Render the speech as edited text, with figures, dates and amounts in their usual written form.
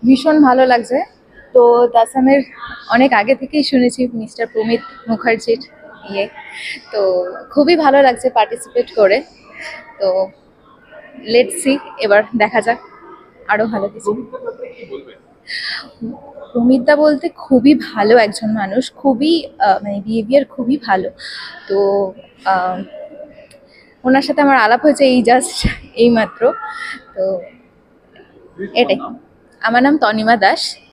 ভীষণ ভালো লাগছে। তো তাসামের অনেক আগে থেকেই শুনেছি মিস্টার প্রমিত মুখার্জির ইয়ে, তো খুবই ভালো লাগছে পার্টিসিপেট করে। তো লেটস সি, এবার দেখা যাক আরো ভালো কিছু। প্রমিতদা বলতে খুবই ভালো একজন মানুষ, খুবই মানে বিহেভিয়ার খুবই ভালো। তো আহ, ওনার সাথে আমার আলাপ হয়েছে এই জাস্ট এইমাত্র। তো এটাই। আমার নাম তনিমা দাস।